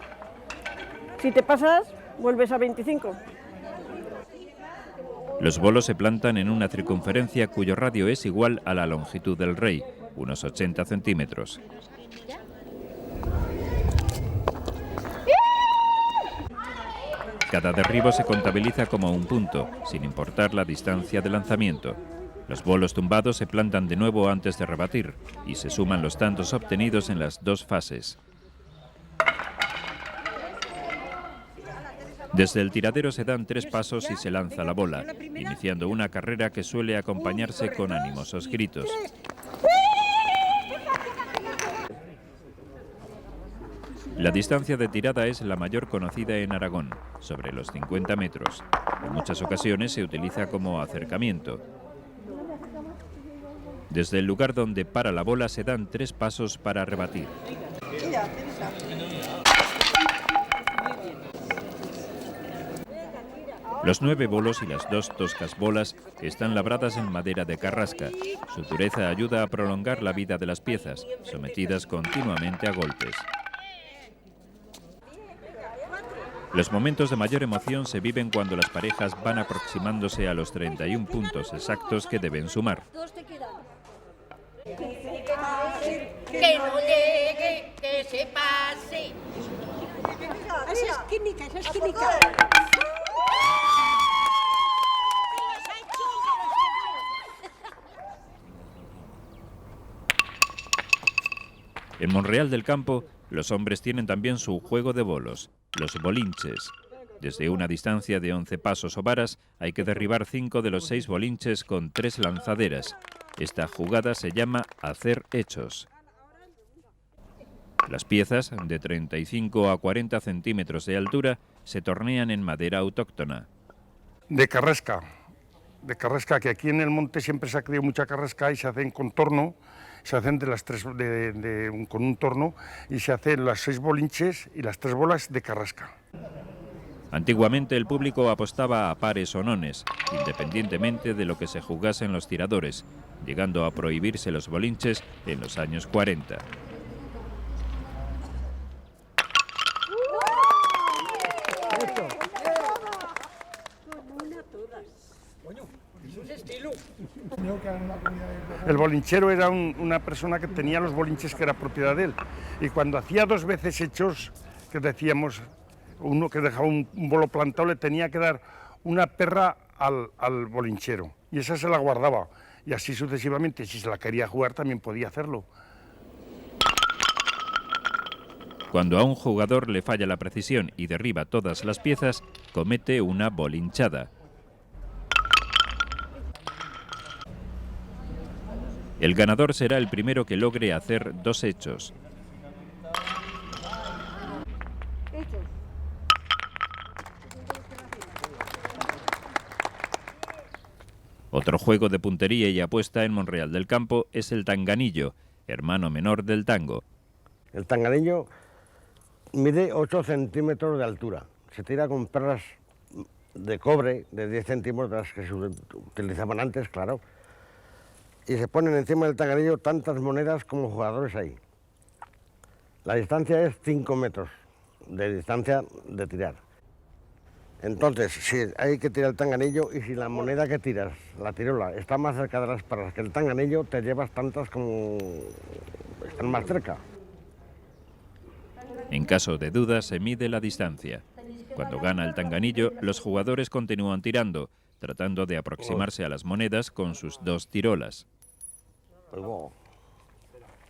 Si te pasas, vuelves a 25. Los bolos se plantan en una circunferencia cuyo radio es igual a la longitud del rey, unos 80 centímetros. Cada derribo se contabiliza como 1 punto, sin importar la distancia de lanzamiento. Los bolos tumbados se plantan de nuevo antes de rebatir y se suman los tantos obtenidos en las 2 fases. Desde el tiradero se dan 3 pasos y se lanza la bola, iniciando una carrera que suele acompañarse con animosos gritos. La distancia de tirada es la mayor conocida en Aragón, sobre los 50 metros. En muchas ocasiones se utiliza como acercamiento. Desde el lugar donde para la bola se dan 3 pasos para rebatir. Los 9 bolos y las 2 toscas bolas están labradas en madera de carrasca. Su dureza ayuda a prolongar la vida de las piezas, sometidas continuamente a golpes. Los momentos de mayor emoción se viven cuando las parejas van aproximándose a los 31 puntos exactos que deben sumar. Que no llegue, que se pase. Esa es química, esa es química. En Monreal del Campo, los hombres tienen también su juego de bolos, los bolinches. Desde una distancia de 11 pasos o varas hay que derribar 5 de los 6 bolinches con 3 lanzaderas. Esta jugada se llama hacer hechos. Las piezas, de 35 a 40 centímetros de altura, se tornean en madera autóctona. De carrasca, que aquí en el monte siempre se ha criado mucha carrasca y se hacen con torno, se hacen con un torno y se hacen las 6 bolinches y las 3 bolas de carrasca. Antiguamente el público apostaba a pares o nones, independientemente de lo que se jugasen los tiradores, llegando a prohibirse los bolinches en los años 40. El bolinchero era una persona que tenía los bolinches que era propiedad de él, y cuando hacía 2 veces hechos, que decíamos, uno que dejaba un bolo plantado le tenía que dar una perra al bolinchero, y esa se la guardaba, y así sucesivamente. Si se la quería jugar también podía hacerlo. Cuando a un jugador le falla la precisión y derriba todas las piezas, comete una bolinchada. El ganador será el primero que logre hacer 2 hechos. Otro juego de puntería y apuesta en Monreal del Campo es el tanganillo, hermano menor del tango. El tanganillo mide 8 centímetros de altura. Se tira con perras de cobre de 10 centímetros que se utilizaban antes, claro. Y se ponen encima del tanganillo tantas monedas como jugadores hay. La distancia es 5 metros de distancia de tirar. Entonces, si hay que tirar el tanganillo y si la moneda que tiras, la tirola, está más cerca de las perras que el tanganillo, te llevas tantas como están más cerca. En caso de duda, se mide la distancia. Cuando gana el tanganillo, los jugadores continúan tirando, tratando de aproximarse a las monedas con sus 2 tirolas.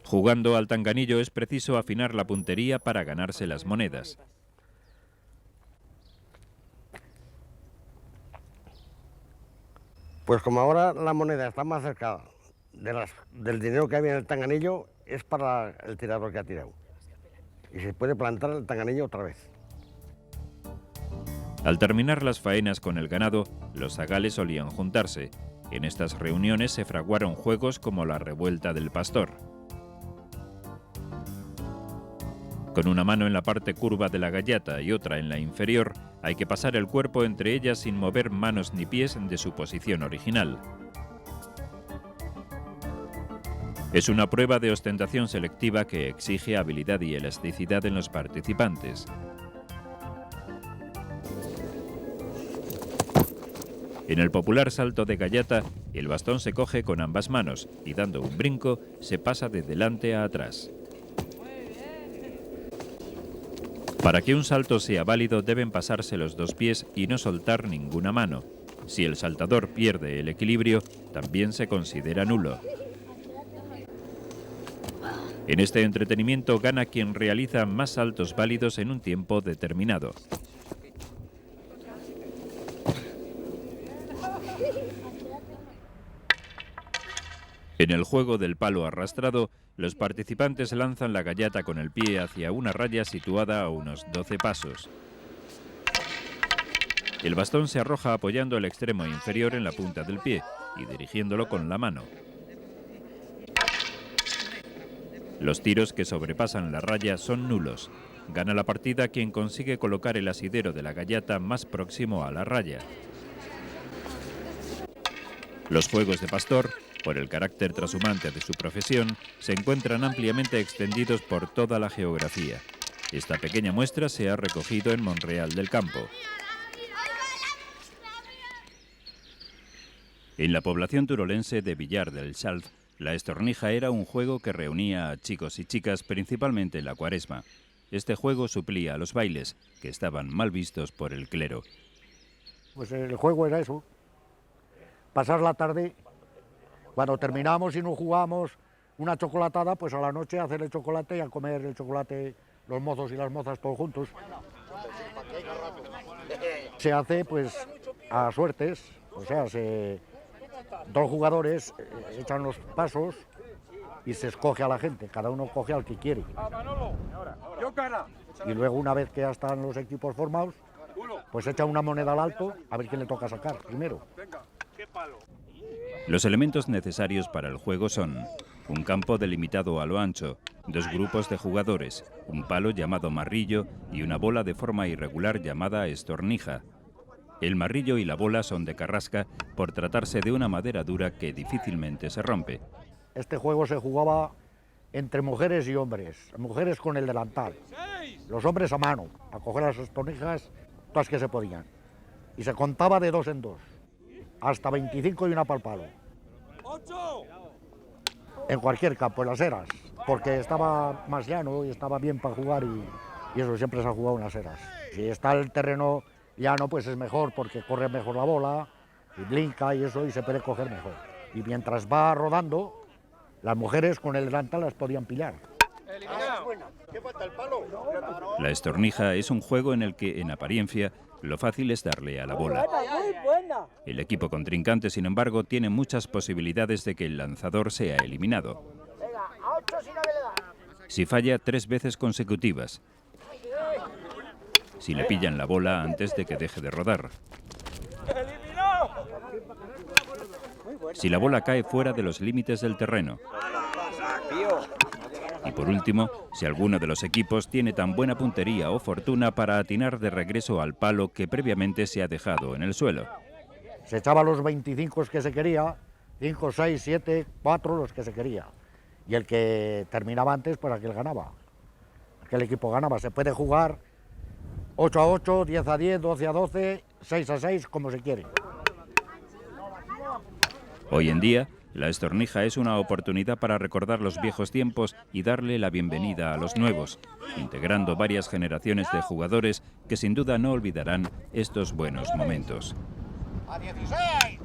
Jugando al tanganillo es preciso afinar la puntería para ganarse las monedas. Pues como ahora la moneda está más cerca del dinero que había en el tanganillo, es para el tirador que ha tirado. Y se puede plantar el tanganillo otra vez. Al terminar las faenas con el ganado, los zagales solían juntarse. En estas reuniones se fraguaron juegos como la revuelta del pastor. Con una mano en la parte curva de la gallata y otra en la inferior, hay que pasar el cuerpo entre ellas sin mover manos ni pies de su posición original. Es una prueba de ostentación selectiva que exige habilidad y elasticidad en los participantes. En el popular salto de gallata, el bastón se coge con ambas manos y dando un brinco se pasa de delante a atrás. Para que un salto sea válido deben pasarse los 2 pies y no soltar ninguna mano. Si el saltador pierde el equilibrio, también se considera nulo. En este entretenimiento gana quien realiza más saltos válidos en un tiempo determinado. En el juego del palo arrastrado, los participantes lanzan la gallata con el pie hacia una raya situada a unos 12 pasos. El bastón se arroja apoyando el extremo inferior en la punta del pie y dirigiéndolo con la mano. Los tiros que sobrepasan la raya son nulos. Gana la partida quien consigue colocar el asidero de la gallata más próximo a la raya. Los juegos de pastor, por el carácter trashumante de su profesión, se encuentran ampliamente extendidos por toda la geografía. Esta pequeña muestra se ha recogido en Monreal del Campo. En la población turolense de Villar del Salt, la estornija era un juego que reunía a chicos y chicas principalmente en la Cuaresma. Este juego suplía a los bailes, que estaban mal vistos por el clero. Pues el juego era eso, pasar la tarde, cuando terminamos y no jugamos una chocolatada, pues a la noche hacer el chocolate y a comer el chocolate los mozos y las mozas todos juntos. Se hace pues a suertes, o sea, 2 jugadores echan los pasos y se escoge a la gente, cada uno coge al que quiere. Y luego, una vez que ya están los equipos formados, pues echa una moneda al alto a ver quién le toca sacar primero. Los elementos necesarios para el juego son un campo delimitado a lo ancho, 2 grupos de jugadores, un palo llamado marrillo y una bola de forma irregular llamada estornija. El marrillo y la bola son de carrasca por tratarse de una madera dura que difícilmente se rompe. Este juego se jugaba entre mujeres y hombres, mujeres con el delantal, los hombres a mano, a coger las estornijas, todas que se podían. Y se contaba de 2 en 2, hasta 25 y una pa'l palo. En cualquier campo, en las eras, porque estaba más llano y estaba bien para jugar y eso siempre se ha jugado en las eras. Si está el terreno llano, pues es mejor porque corre mejor la bola y blinca y eso y se puede coger mejor. Y mientras va rodando, las mujeres con el delantal las podían pillar. La estornija es un juego en el que, en apariencia, lo fácil es darle a la bola. El equipo contrincante, sin embargo, tiene muchas posibilidades de que el lanzador sea eliminado. Si falla 3 veces consecutivas, si le pillan la bola antes de que deje de rodar, si la bola cae fuera de los límites del terreno, y por último, si alguno de los equipos tiene tan buena puntería o fortuna para atinar de regreso al palo que previamente se ha dejado en el suelo. Se echaba los 25 que se quería, 5, 6, 7, 4 los que se quería. Y el que terminaba antes, pues aquel ganaba. Aquel equipo ganaba. Se puede jugar 8 a 8, 10 a 10, 12 a 12, 6 a 6, como se quiere. Hoy en día, la estornija es una oportunidad para recordar los viejos tiempos y darle la bienvenida a los nuevos, integrando varias generaciones de jugadores que sin duda no olvidarán estos buenos momentos. ¡A 16!